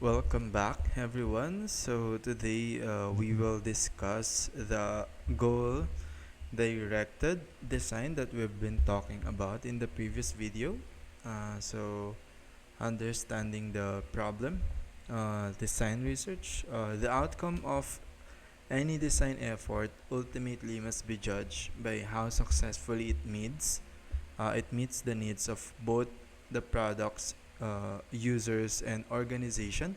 Welcome back, everyone. So today we will discuss the goal directed design that we've been talking about in the previous video. So understanding the problem, design research, the outcome of any design effort ultimately must be judged by how successfully it meets the needs of both the products, users, and organization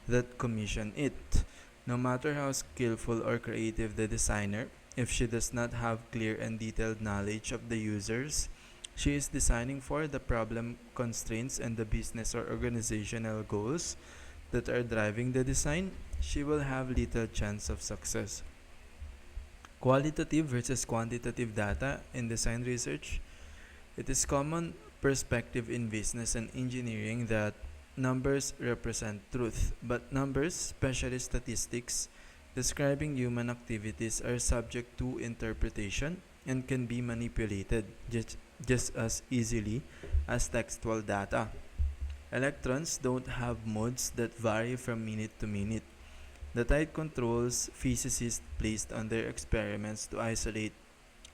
that commission it. No matter how skillful or creative the designer, if she does not have clear and detailed knowledge of the users she is designing for, the problem constraints, and the business or organizational goals that are driving the design, she will have little chance of success. Qualitative versus quantitative data in design research. It is common perspective in business and engineering that numbers represent truth, but numbers, especially statistics, describing human activities are subject to interpretation and can be manipulated just as easily as textual data. Electrons don't have modes that vary from minute to minute. The tight controls physicists placed on their experiments to isolate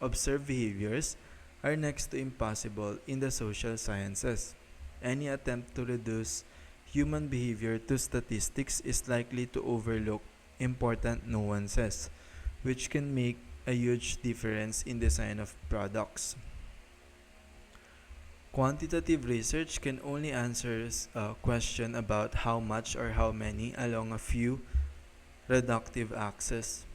observed behaviors are next to impossible in the social sciences. Any attempt to reduce human behavior to statistics is likely to overlook important nuances, which can make a huge difference in design of products. Quantitative research can only answer a question about how much or how many along a few reductive axes.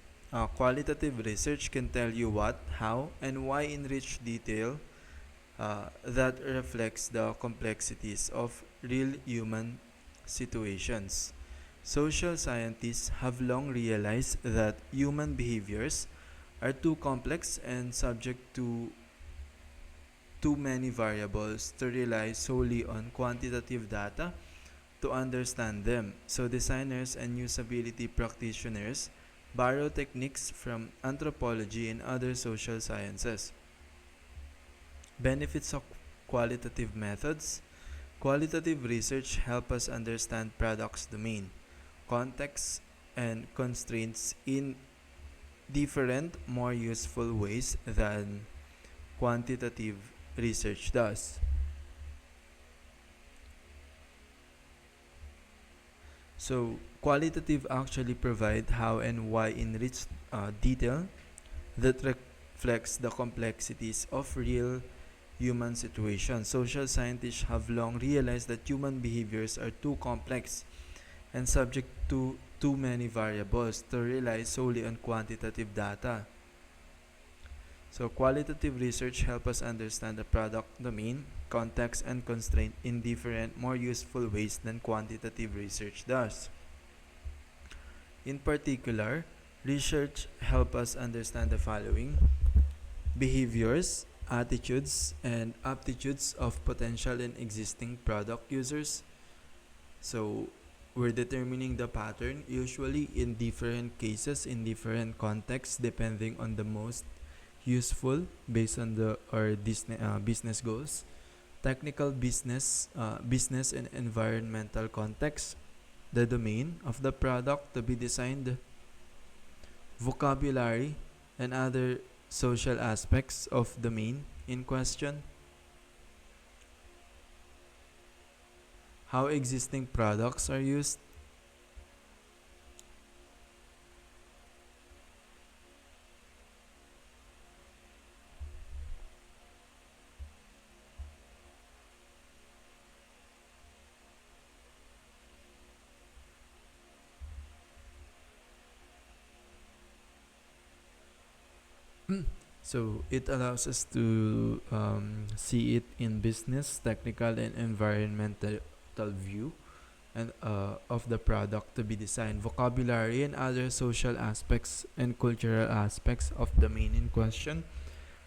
Qualitative research can tell you what, how, and why in rich detail that reflects the complexities of real human situations. Social scientists have long realized that human behaviors are too complex and subject to too many variables to rely solely on quantitative data to understand them. So designers and usability practitioners borrow techniques from anthropology and other social sciences. Benefits of qualitative methods. Qualitative research help us understand products' domain, context, and constraints in different, more useful ways than quantitative research does. So, qualitative actually provide how and why in rich detail that reflects the complexities of real human situations. Social scientists have long realized that human behaviors are too complex and subject to too many variables to rely solely on quantitative data. So qualitative research helps us understand the product domain, context, and constraint in different, more useful ways than quantitative research does. In particular, research helps us understand the following: behaviors, attitudes, and aptitudes of potential and existing product users. So we're determining the pattern usually in different cases, in different contexts, depending on the most useful based on the our business goals. Technical business and environmental context, the domain of the product to be designed, vocabulary, and other social aspects of the domain in question, how existing products are used, so it allows us to see it in business, technical, and environmental view and of the product to be designed, vocabulary, and other social aspects and cultural aspects of the domain in question,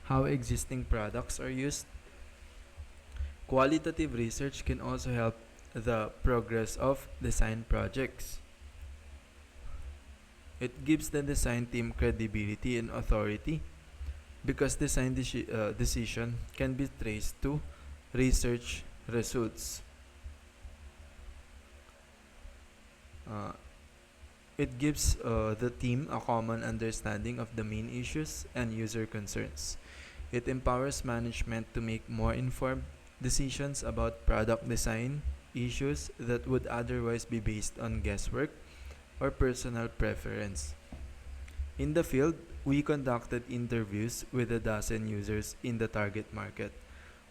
how existing products are used. Qualitative research can also help the progress of design projects. It gives the design team credibility and authority because design decision can be traced to research results. It gives the team a common understanding of the main issues and user concerns. It empowers management to make more informed decisions about product design issues that would otherwise be based on guesswork or personal preference. In the field, we conducted interviews with a dozen users in the target market.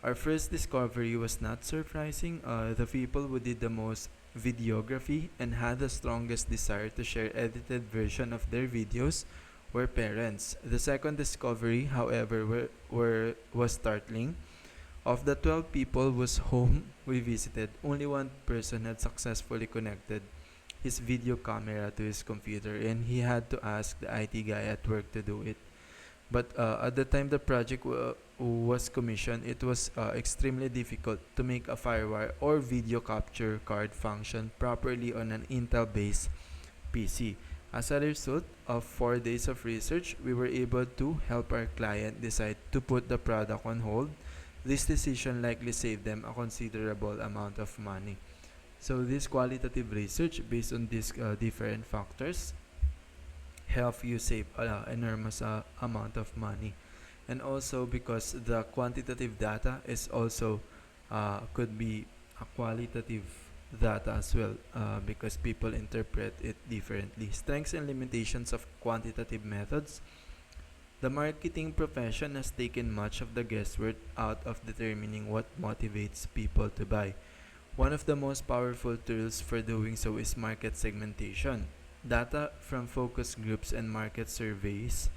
Our first discovery was not surprising. The people who did the most videography and had the strongest desire to share edited version of their videos were parents. The second discovery, however, was startling. Of the 12 people whose home we visited, only one person had successfully connected his video camera to his computer, and he had to ask the IT guy at work to do it. But at the time the project was commissioned, it was extremely difficult to make a FireWire or video capture card function properly on an Intel-based PC. As a result of 4 days of research, we were able to help our client decide to put the product on hold. This decision likely saved them a considerable amount of money. So this qualitative research based on these different factors help you save enormous amount of money. And also because the quantitative data is also could be a qualitative data as well, because people interpret it differently. Strengths and limitations of quantitative methods. The marketing profession has taken much of the guesswork out of determining what motivates people to buy. One of the most powerful tools for doing so is market segmentation. Data from focus groups and market surveys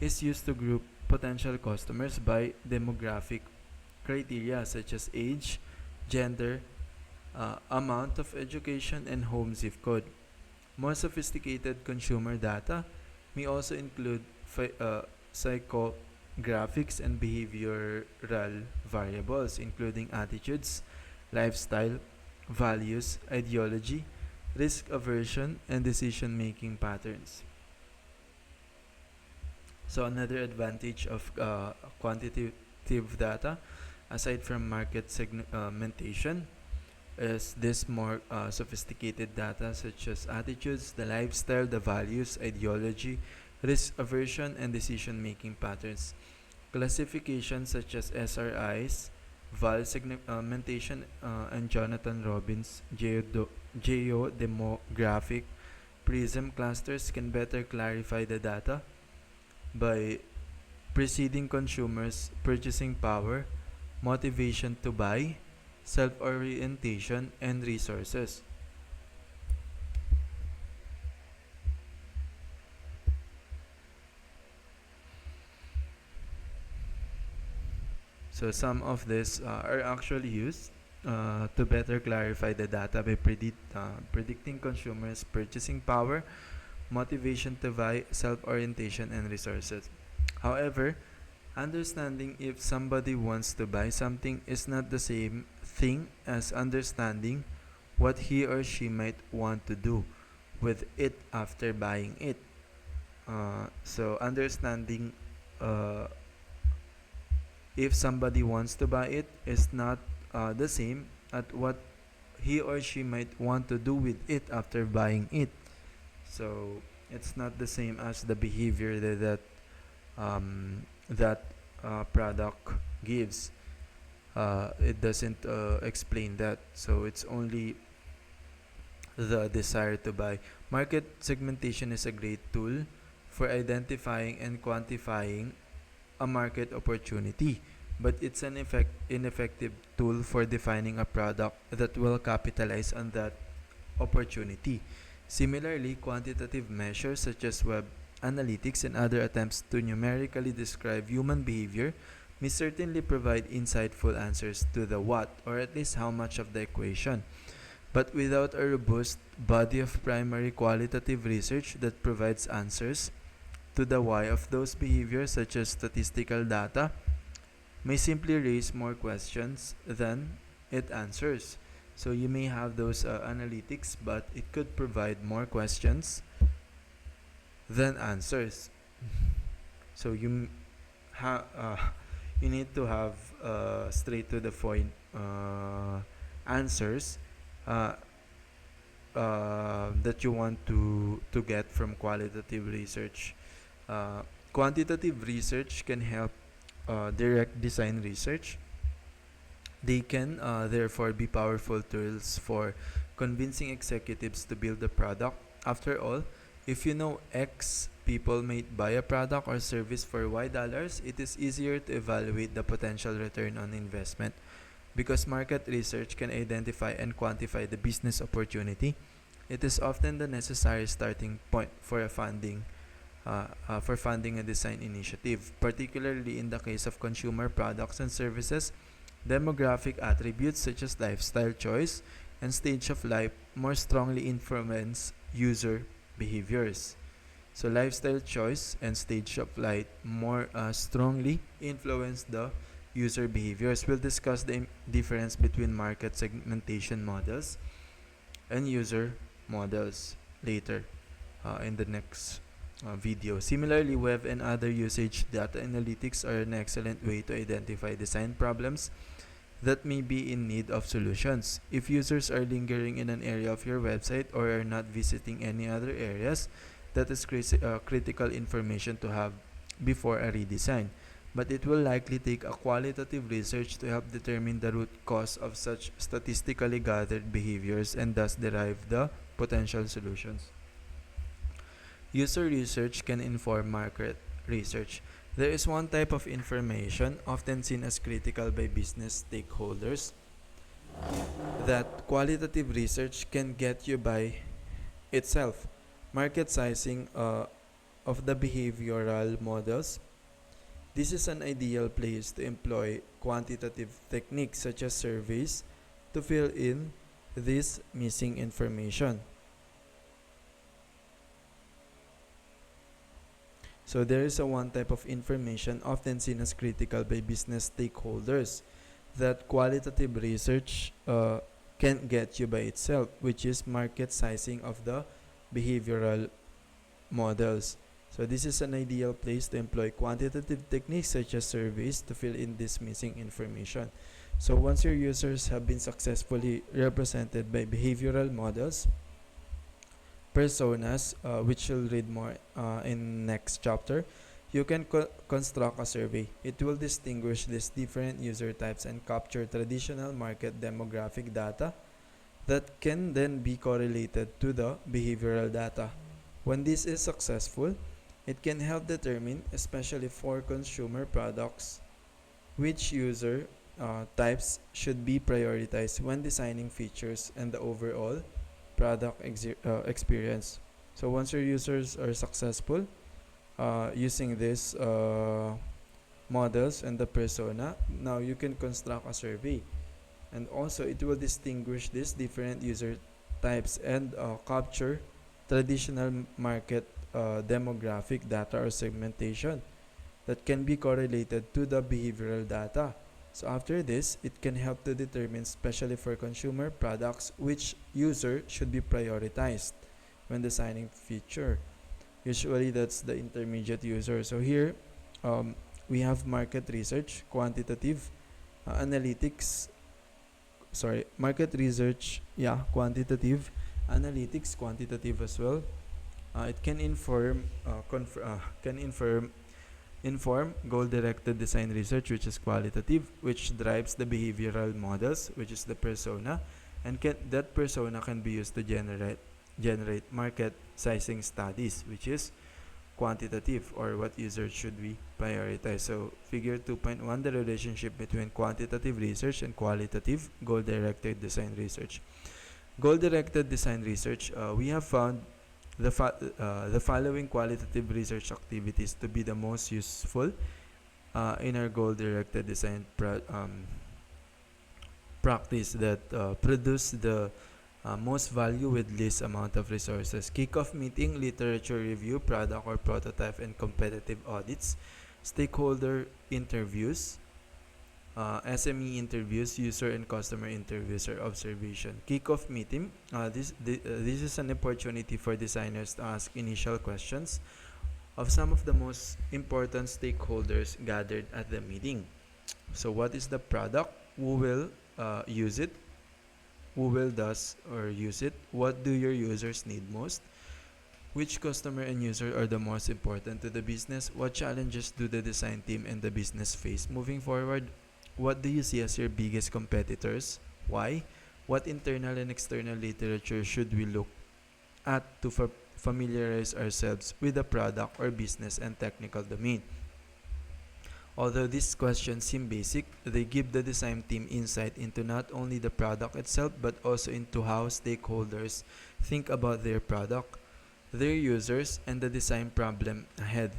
is used to group potential customers by demographic criteria such as age, gender, amount of education, and home zip code. More sophisticated consumer data may also include psychographics and behavioral variables, including attitudes, lifestyle, values, ideology, risk aversion, and decision making patterns. So, another advantage of quantitative data, aside from market segmentation, is this more sophisticated data such as attitudes, the lifestyle, the values, ideology, risk aversion, and decision making patterns. Classifications such as SRIs, Val segmentation, and Jonathan Robbins geodemographic prism clusters can better clarify the data by preceding consumers' purchasing power, motivation to buy, self-orientation, and resources. So some of this are actually used to better clarify the data by predicting consumers' purchasing power, motivation to buy, self-orientation, and resources. However, understanding if somebody wants to buy something is not the same thing as understanding what he or she might want to do with it after buying it. So understanding if somebody wants to buy it is not the same at what he or she might want to do with it after buying it. So it's not the same as the behavior that product gives. It doesn't explain that. So it's only the desire to buy. Market segmentation is a great tool for identifying and quantifying a market opportunity, but it's an ineffective tool for defining a product that will capitalize on that opportunity. Similarly, quantitative measures such as web analytics and other attempts to numerically describe human behavior may certainly provide insightful answers to the what, or at least how much of the equation. But without a robust body of primary qualitative research that provides answers to the why of those behaviors, such as statistical data, may simply raise more questions than it answers. So you may have those analytics, but it could provide more questions than answers. So you need to have straight to the point answers, uh, that you want to get from qualitative research. Uh, Quantitative research can help direct design research. They can therefore be powerful tools for convincing executives to build a product. After all, if you know X people might buy a product or service for Y dollars, it is easier to evaluate the potential return on investment. Because market research can identify and quantify the business opportunity, it is often the necessary starting point for funding a design initiative, particularly in the case of consumer products and services. Demographic attributes such as lifestyle choice and stage of life more strongly influence user behaviors. So lifestyle choice and stage of life more strongly influence the user behaviors. We'll discuss the difference between market segmentation models and user models later in the next video. Similarly, web and other usage data analytics are an excellent way to identify design problems that may be in need of solutions. If users are lingering in an area of your website or are not visiting any other areas, that is critical information to have before a redesign. But it will likely take a qualitative research to help determine the root cause of such statistically gathered behaviors and thus derive the potential solutions. User research can inform market research. There is one type of information, often seen as critical by business stakeholders, that qualitative research can get you by itself. Market sizing of the behavioral models. This is an ideal place to employ quantitative techniques such as surveys to fill in this missing information. So there is a one type of information often seen as critical by business stakeholders that qualitative research can get you by itself, which is market sizing of the behavioral models. So this is an ideal place to employ quantitative techniques such as surveys to fill in this missing information. So once your users have been successfully represented by behavioral models, personas, which you'll read more in next chapter, you can construct a survey. It will distinguish these different user types and capture traditional market demographic data that can then be correlated to the behavioral data. When this is successful, it can help determine, especially for consumer products, which user types should be prioritized when designing features and the overall product experience. So once your users are successful using these models and the persona, now you can construct a survey, and also it will distinguish these different user types and capture traditional market demographic data or segmentation that can be correlated to the behavioral data. So after this, it can help to determine, especially for consumer products, which user should be prioritized when designing feature. Usually that's the intermediate user. So here we have market research, quantitative analytics, market research, quantitative analytics, quantitative as well. It can inform goal-directed design research, which is qualitative, which drives the behavioral models, which is the persona, and that persona can be used to generate market sizing studies, which is quantitative, or what users should we prioritize. So figure 2.1, the relationship between quantitative research and qualitative goal-directed design research. Goal-directed design research, we have found the following qualitative research activities to be the most useful in our goal-directed design practice that produce the most value with least amount of resources. Kick-off meeting, literature review, product or prototype and competitive audits, stakeholder interviews, SME interviews, user and customer interviews or observation. Kick-off meeting, this is an opportunity for designers to ask initial questions of some of the most important stakeholders gathered at the meeting. So what is the product? Who will use it? who will does or use it, what do your users need most, which customer and user are the most important to the business, what challenges do the design team and the business face moving forward, what do you see as your biggest competitors, why, what internal and external literature should we look at to familiarize ourselves with the product or business and technical domain. Although these questions seem basic, they give the design team insight into not only the product itself but also into how stakeholders think about their product, their users, and the design problem ahead.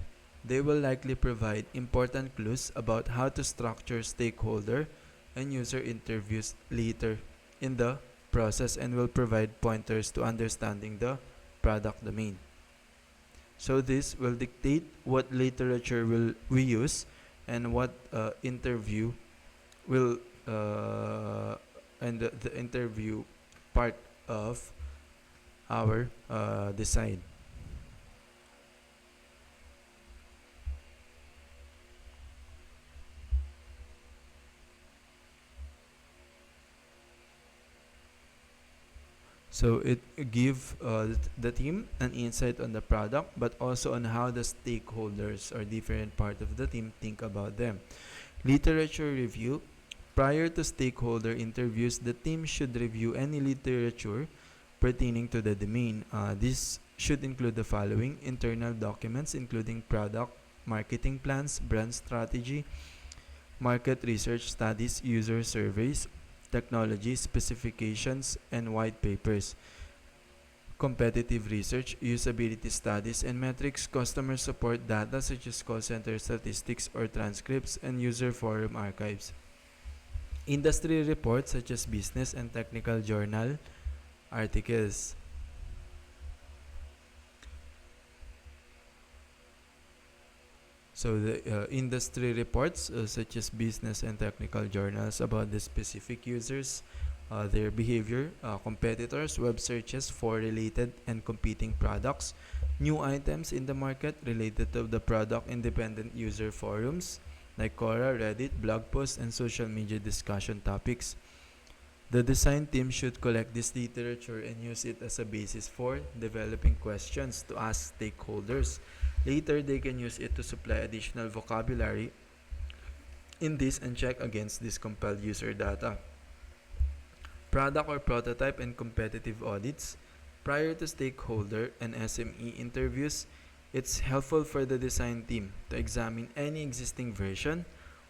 They will likely provide important clues about how to structure stakeholder and user interviews later in the process and will provide pointers to understanding the product domain. So this will dictate what literature will we use and what interview will and the interview part of our design. So it give the team an insight on the product, but also on how the stakeholders or different part of the team think about them. Literature review. Prior to stakeholder interviews, the team should review any literature pertaining to the domain. This should include the following: internal documents, including product, marketing plans, brand strategy, market research studies, user surveys, technology specifications, and white papers, competitive research, usability studies and metrics, customer support data such as call center statistics or transcripts, and user forum archives. Industry reports such as business and technical journal articles. So the industry reports such as business and technical journals about the specific users, their behavior, competitors, web searches for related and competing products, new items in the market related to the product, independent user forums like Quora, Reddit, blog posts, and social media discussion topics. The design team should collect this literature and use it as a basis for developing questions to ask stakeholders. Later, they can use it to supply additional vocabulary in this and check against this compiled user data. Product or prototype and competitive audits. Prior to stakeholder and SME interviews, it's helpful for the design team to examine any existing version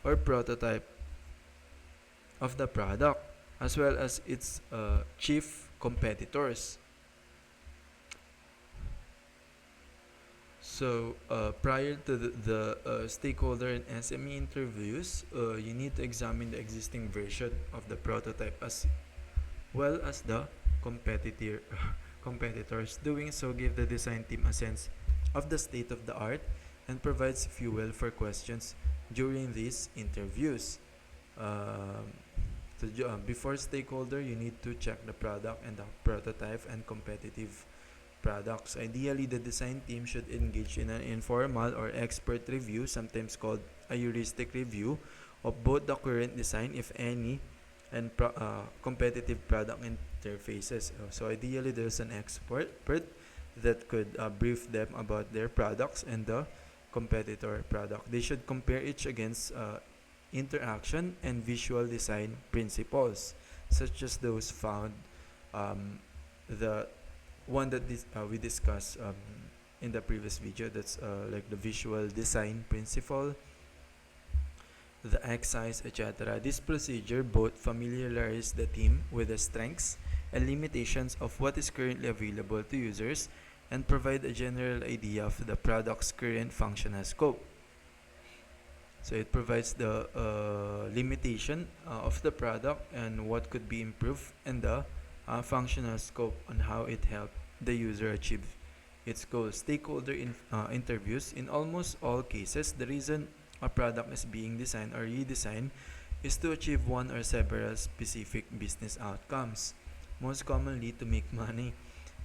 or prototype of the product as well as its chief competitors. So prior to the stakeholder and SME interviews, you need to examine the existing version of the prototype as well as the competitors. Doing so give the design team a sense of the state of the art and provides fuel for questions during these interviews. Before stakeholder, you need to check the product and the prototype and competitive products. Ideally, the design team should engage in an informal or expert review, sometimes called a heuristic review, of both the current design, if any, and competitive product interfaces. So ideally, there's an expert that could brief them about their products and the competitor product. They should compare each against interaction and visual design principles, such as those found the one that we discussed in the previous video. That's like the visual design principle, the exercise, etc. This procedure both familiarizes the team with the strengths and limitations of what is currently available to users and provide a general idea of the product's current functional scope. So it provides the limitation of the product and what could be improved and the functional scope on how it helped the user achieve its goals. Stakeholder interviews. In almost all cases, the reason a product is being designed or redesigned is to achieve one or several specific business outcomes, most commonly to make money.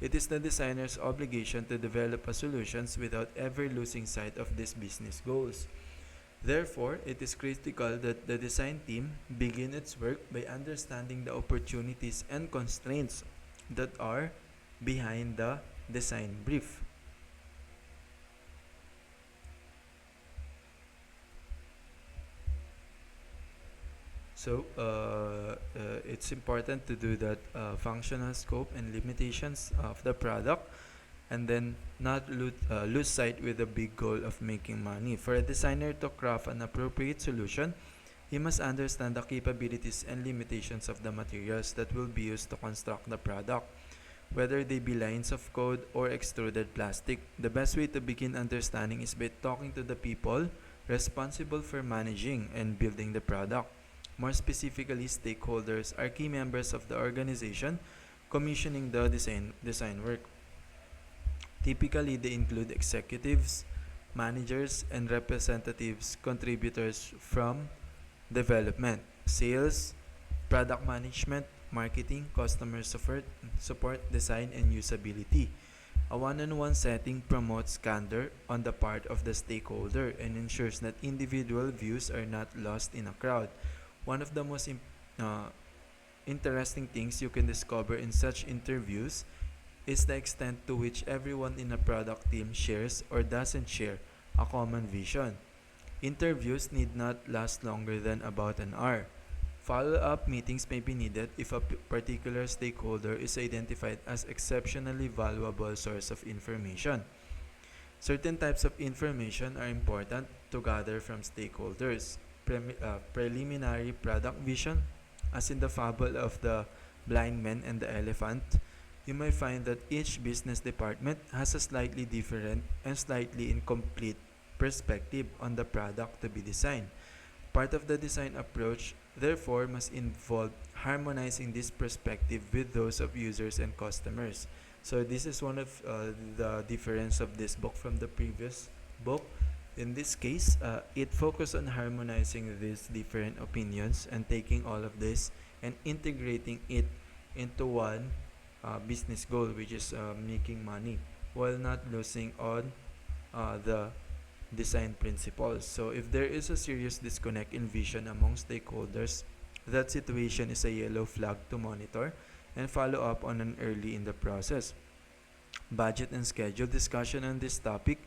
It is the designer's obligation to develop a solutions without ever losing sight of these business goals. Therefore, it is critical that the design team begin its work by understanding the opportunities and constraints that are behind the design brief. So it's important to do that functional scope and limitations of the product, and then not lose sight with the big goal of making money. For a designer to craft an appropriate solution, he must understand the capabilities and limitations of the materials that will be used to construct the product, whether they be lines of code or extruded plastic. The best way to begin understanding is by talking to the people responsible for managing and building the product. More specifically, stakeholders are key members of the organization commissioning the design work. Typically, they include executives, managers, and representatives, contributors from development, sales, product management, marketing, customer support, design, and usability. A one-on-one setting promotes candor on the part of the stakeholder and ensures that individual views are not lost in a crowd. One of the most interesting things you can discover in such interviews is the extent to which everyone in a product team shares or doesn't share a common vision. Interviews need not last longer than about an hour. Follow-up meetings may be needed if a particular stakeholder is identified as exceptionally valuable source of information. Certain types of information are important to gather from stakeholders. Preliminary product vision, as in the fable of the blind man and the elephant, you may find that each business department has a slightly different and slightly incomplete perspective on the product to be designed. Part of the design approach, therefore, must involve harmonizing this perspective with those of users and customers. So this is one of the difference of this book from the previous book. In this case, it focused on harmonizing these different opinions and taking all of this and integrating it into one business goal, which is making money, while not losing on the design principles. So if there is a serious disconnect in vision among stakeholders, that situation is a yellow flag to monitor and follow up on an early in the process. Budget and schedule discussion on this topic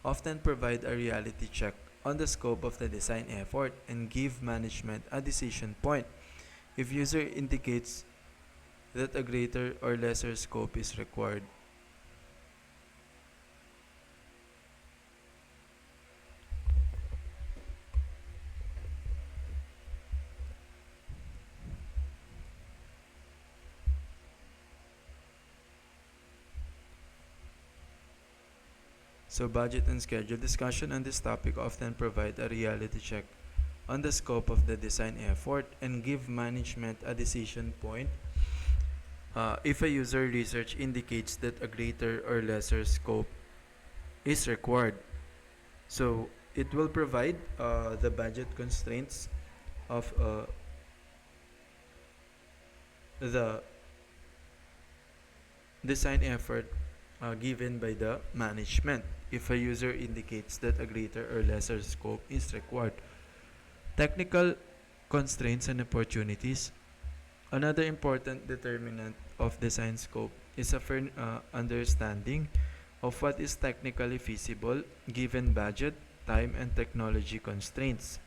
often provide a reality check on the scope of the design effort and give management a decision point. If user indicates that a greater or lesser scope is required. So budget and schedule discussion on this topic often provide a reality check on the scope of the design effort and give management a decision point if a user research indicates that a greater or lesser scope is required. So it will provide the budget constraints of the design effort given by the management if a user indicates that a greater or lesser scope is required. Technical constraints and opportunities. Another important determinant of design scope is a firm understanding of what is technically feasible given budget, time, and technology constraints.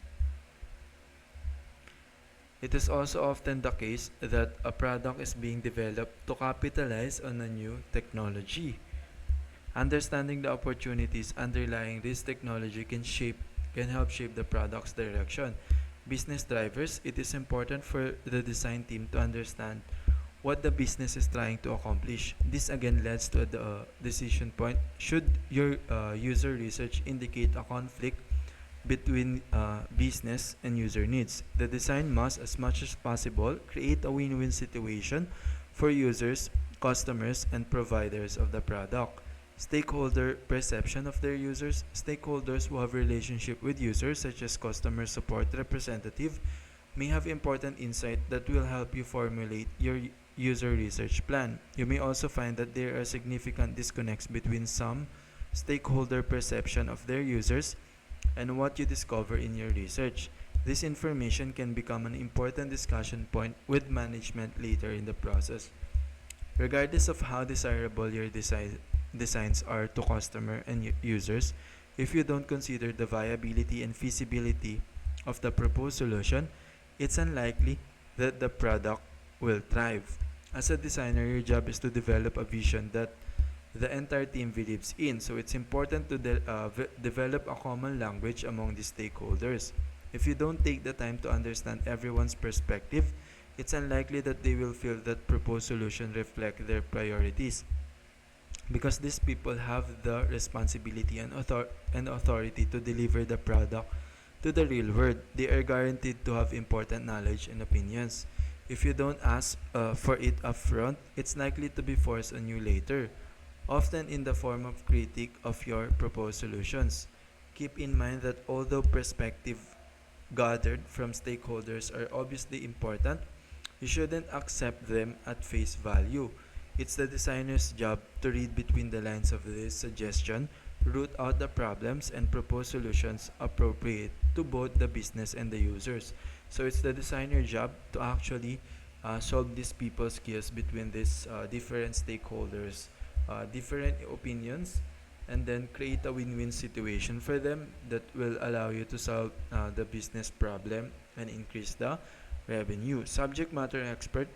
It is also often the case that a product is being developed to capitalize on a new technology. Understanding the opportunities underlying this technology can help shape the product's direction. Business drivers, it is important for the design team to understand what the business is trying to accomplish. This again leads to the decision point. Should your user research indicate a conflict between business and user needs, the design must, as much as possible, create a win-win situation for users, customers, and providers of the product. Stakeholder perception of their users. Stakeholders who have relationship with users, such as customer support representative, may have important insight that will help you formulate your user research plan. You may also find that there are significant disconnects between some stakeholder perception of their users and what you discover in your research. This information can become an important discussion point with management later in the process. Regardless of how desirable your designs are to customer and users, if you don't consider the viability and feasibility of the proposed solution, it's unlikely that the product will thrive. As a designer, your job is to develop a vision that the entire team believes in. So it's important to develop a common language among the stakeholders. If you don't take the time to understand everyone's perspective, it's unlikely that they will feel that proposed solution reflect their priorities. Because these people have the responsibility and authority to deliver the product to the real world, they are guaranteed to have important knowledge and opinions. If you don't ask for it upfront, it's likely to be forced on you later, often in the form of critique of your proposed solutions. Keep in mind that although perspective gathered from stakeholders are obviously important, you shouldn't accept them at face value. It's the designer's job to read between the lines of this suggestion, root out the problems, and propose solutions appropriate to both the business and the users. So it's the designer's job to actually solve these people's skills between these different stakeholders, different opinions, and then create a win-win situation for them that will allow you to solve the business problem and increase the revenue. Subject matter expert.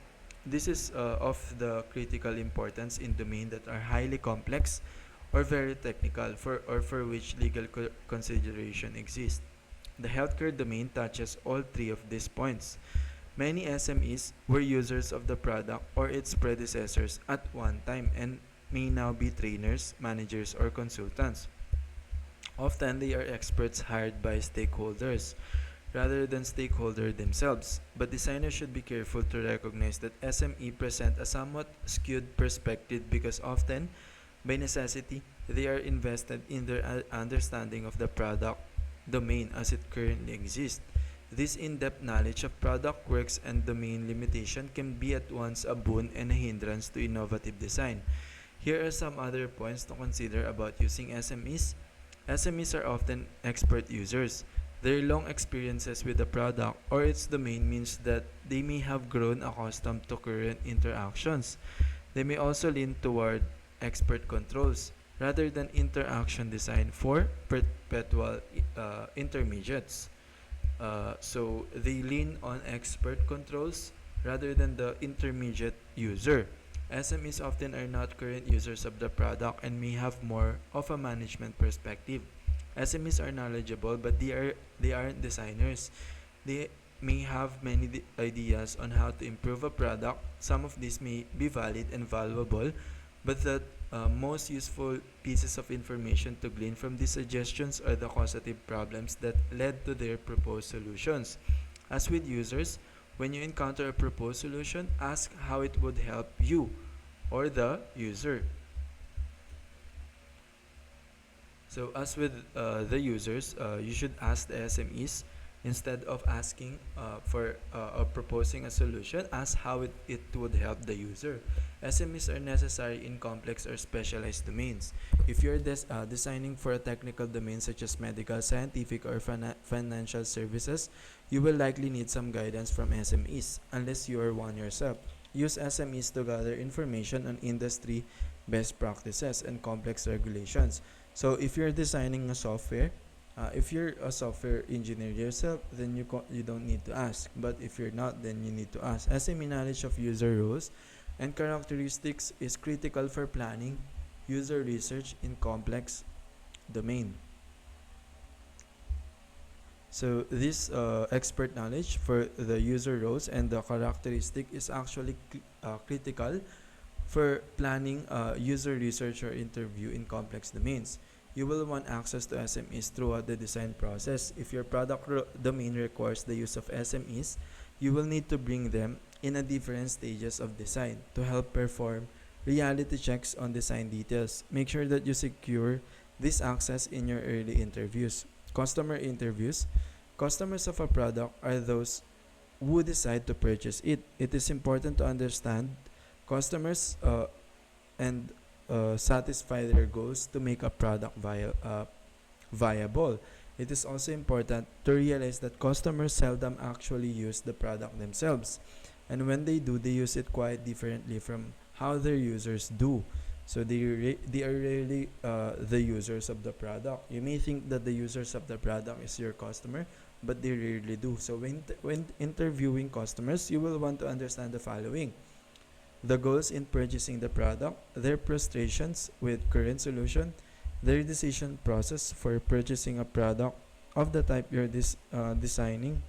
This is of the critical importance in domain that are highly complex or very technical for which legal consideration exists. The healthcare domain touches all three of these points. Many SMEs were users of the product or its predecessors at one time and may now be trainers, managers, or consultants. Often they are experts hired by stakeholders rather than stakeholders themselves, but designers should be careful to recognize that SME present a somewhat skewed perspective because often, by necessity, they are invested in their understanding of the product domain as it currently exists. This in-depth knowledge of product works and domain limitation can be at once a boon and a hindrance to innovative design. Here are some other points to consider about using SMEs. SMEs are often expert users. Their long experiences with the product or its domain means that they may have grown accustomed to current interactions. They may also lean toward expert controls rather than interaction design for perpetual intermediates. So they lean on expert controls rather than the intermediate user. SMEs often are not current users of the product and may have more of a management perspective. SMEs are knowledgeable, but they aren't designers. They may have many ideas on how to improve a product. Some of these may be valid and valuable, but the most useful pieces of information to glean from these suggestions are the causative problems that led to their proposed solutions. As with users, when you encounter a proposed solution, ask how it would help you or the user. So as with the users, you should ask the SMEs instead of asking for or proposing a solution, ask how it would help the user. SMEs are necessary in complex or specialized domains. If you're designing for a technical domain such as medical, scientific, or financial services, you will likely need some guidance from SMEs, unless you are one yourself. Use SMEs to gather information on industry best practices and complex regulations. So if you're designing a software, if you're a software engineer yourself, then you don't need to ask. But if you're not, then you need to ask. SME knowledge of user rules and characteristics is critical for planning user research in complex domain. So this expert knowledge for the user roles and the characteristic is actually critical for planning user research or interview in complex domains. You will want access to SMEs throughout the design process. If your product domain requires the use of SMEs, you will need to bring them in at different stages of design to help perform reality checks on design details. Make sure that you secure this access in your early interviews. Customer interviews. Customers of a product are those who decide to purchase it. It is important to understand customers and satisfy their goals to make a product viable. It is also important to realize that customers seldom actually use the product themselves. And when they do, they use it quite differently from how their users do. So they are really the users of the product. You may think that the users of the product is your customer, but they rarely do. So when interviewing customers, you will want to understand the following: the goals in purchasing the product, their frustrations with current solution, their decision process for purchasing a product of the type you're designing.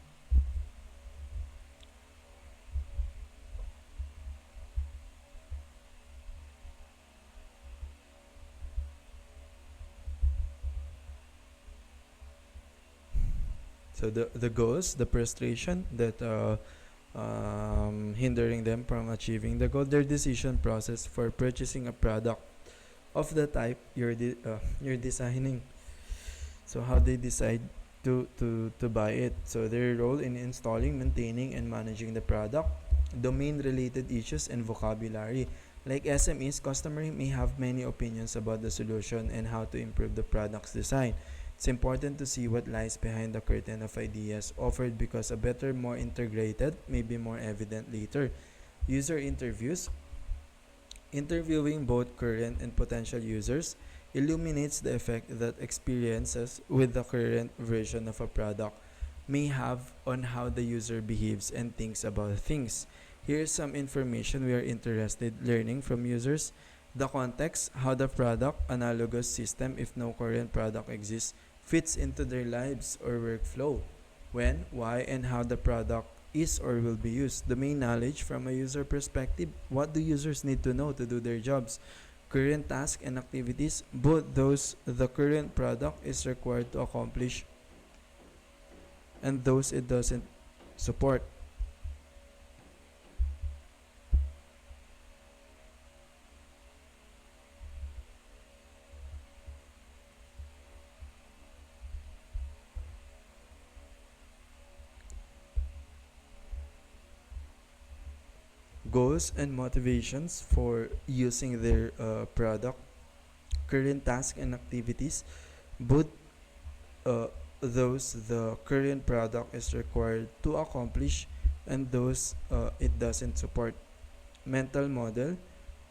So the goals, the frustration that hindering them from achieving the goal, their decision process for purchasing a product of the type you're designing. So how they decide to buy it. So their role in installing, maintaining, and managing the product, domain-related issues, and vocabulary. Like SMEs, customer may have many opinions about the solution and how to improve the product's design. It's important to see what lies behind the curtain of ideas offered because a better, more integrated may be more evident later. User interviews. Interviewing both current and potential users illuminates the effect that experiences with the current version of a product may have on how the user behaves and thinks about things. Here's some information we are interested learning from users. The context, how the product analogous system, if no current product exists, fits into their lives or workflow. When, why, and how the product is or will be used. Domain knowledge from a user perspective. What do users need to know to do their jobs? Current tasks and activities, both those the current product is required to accomplish and those it doesn't support. Goals and motivations for using their product. Current tasks and activities, both uh, those the current product is required to accomplish and those it doesn't support. Mental model,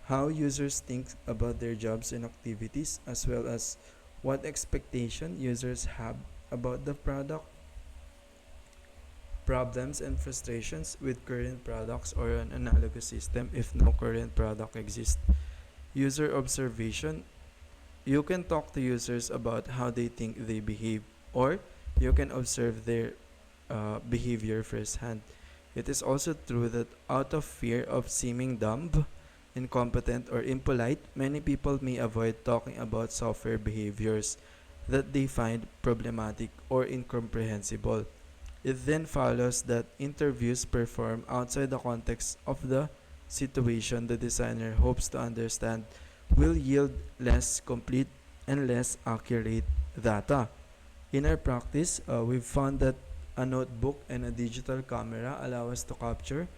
how users think about their jobs and activities, as well as what expectation users have about the product. Problems and frustrations with current products or an analogous system if no current product exists. User observation, you can talk to users about how they think they behave, or you can observe their behavior firsthand. It is also true that out of fear of seeming dumb, incompetent, or impolite, many people may avoid talking about software behaviors that they find problematic or incomprehensible. It then follows that interviews performed outside the context of the situation the designer hopes to understand will yield less complete and less accurate data. In our practice, we've found that a notebook and a digital camera allow us to capture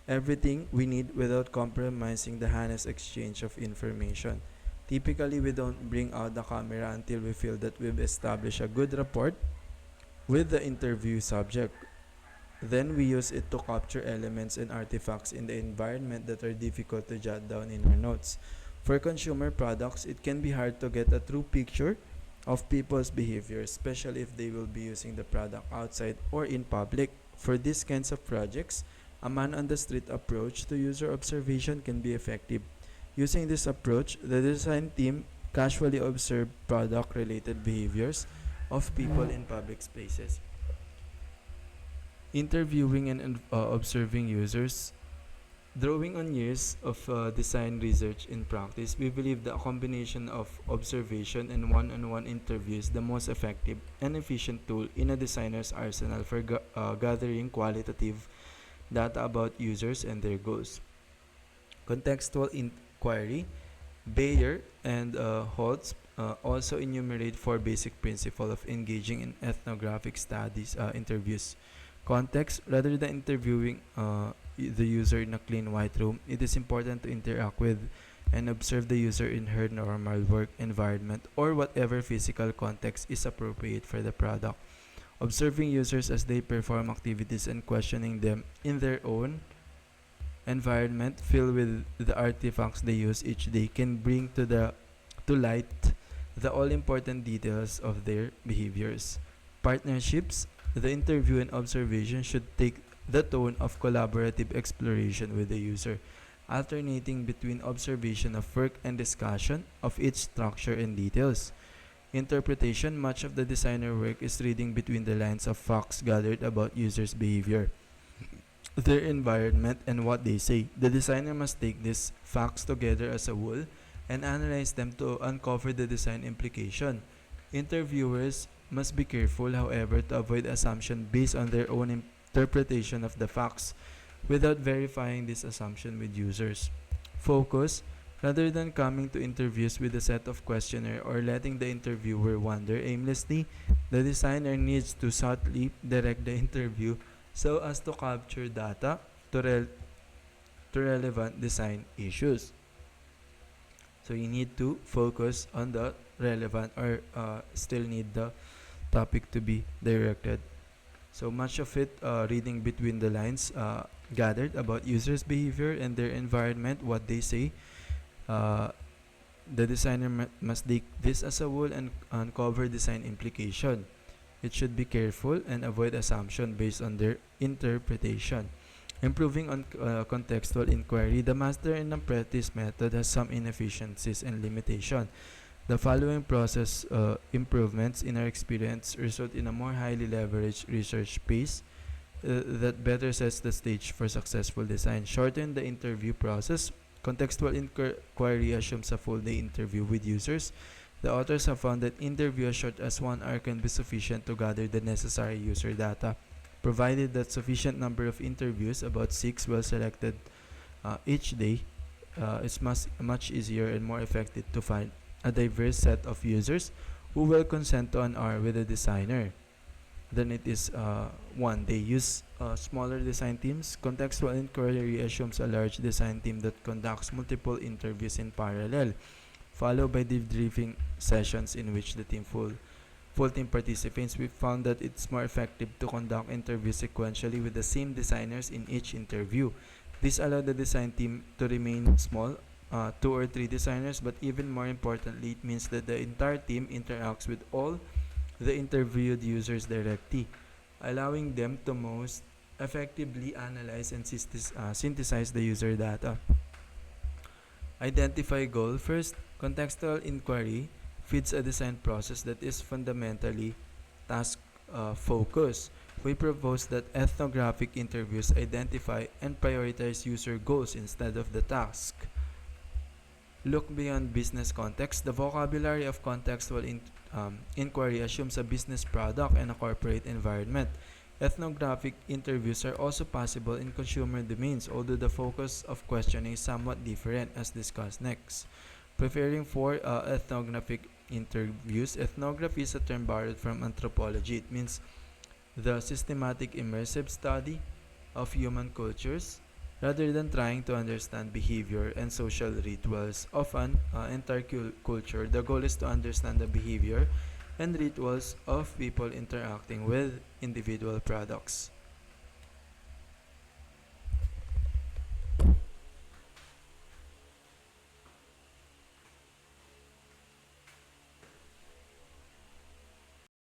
everything we need without compromising the honest exchange of information. Typically, we don't bring out the camera until we feel that we've established a good rapport with the interview subject. Then we use it to capture elements and artifacts in the environment that are difficult to jot down in our notes. For consumer products, it can be hard to get a true picture of people's behavior, especially if they will be using the product outside or in public. For these kinds of projects, a man on the street approach to user observation can be effective. Using this approach, the design team casually observe product related behaviors of people in public spaces. Interviewing and observing users. Drawing on years of design research in practice, we believe that a combination of observation and one-on-one interview is the most effective and efficient tool in a designer's arsenal for gathering qualitative data about users and their goals. Contextual inquiry. Bayer and Holtz also enumerate four basic principles of engaging in ethnographic studies interviews. Context, rather than interviewing the user in a clean white room, it is important to interact with and observe the user in her normal work environment or whatever physical context is appropriate for the product. Observing users as they perform activities and questioning them in their own environment filled with the artifacts they use each day can bring to light the all-important details of their behaviors. Partnerships, the interview and observation should take the tone of collaborative exploration with the user, alternating between observation of work and discussion of its structure and details. Interpretation, much of the designer work is reading between the lines of facts gathered about users' behavior, their environment, and what they say. The designer must take these facts together as a whole and analyze them to uncover the design implication. Interviewers must be careful, however, to avoid assumption based on their own interpretation of the facts without verifying this assumption with users. Focus, rather than coming to interviews with a set of questionnaire or letting the interviewer wander aimlessly, the designer needs to subtly direct the interview so as to capture data to relevant design issues. So you need to focus on the relevant or still need the topic to be directed. So much of it reading between the lines gathered about users' behavior and their environment, what they say. The designer must take this as a whole and uncover design implication. It should be careful and avoid assumption based on their interpretation. Improving on contextual inquiry, the master and apprentice method has some inefficiencies and limitation. The following process improvements in our experience result in a more highly leveraged research pace that better sets the stage for successful design. Shorten the interview process. Contextual inquiry assumes a full-day interview with users. The authors have found that interview as short as 1 hour can be sufficient to gather the necessary user data, provided that sufficient number of interviews, about 6 well selected each day. It's much easier and more effective to find a diverse set of users who will consent to an hour with a designer than it is one day. Use smaller design teams. Contextual inquiry assumes a large design team that conducts multiple interviews in parallel, followed by debriefing sessions in which the full team participates. We found that it's more effective to conduct interviews sequentially with the same designers in each interview. This allowed the design team to remain small, 2 or 3 designers, but even more importantly, it means that the entire team interacts with all the interviewed users directly, allowing them to most effectively analyze and synthesize the user data. Identify goal. First, contextual inquiry feeds a design process that is fundamentally task focused. We propose that ethnographic interviews identify and prioritize user goals instead of the task. Look beyond business context. The vocabulary of contextual inquiry assumes a business product and a corporate environment. Ethnographic interviews are also possible in consumer domains, although the focus of questioning is somewhat different, as discussed next. Preferring for ethnographic interviews. Ethnography is a term borrowed from anthropology. It means the systematic immersive study of human cultures rather than trying to understand behavior and social rituals of an entire culture. The goal is to understand the behavior and rituals of people interacting with individual products.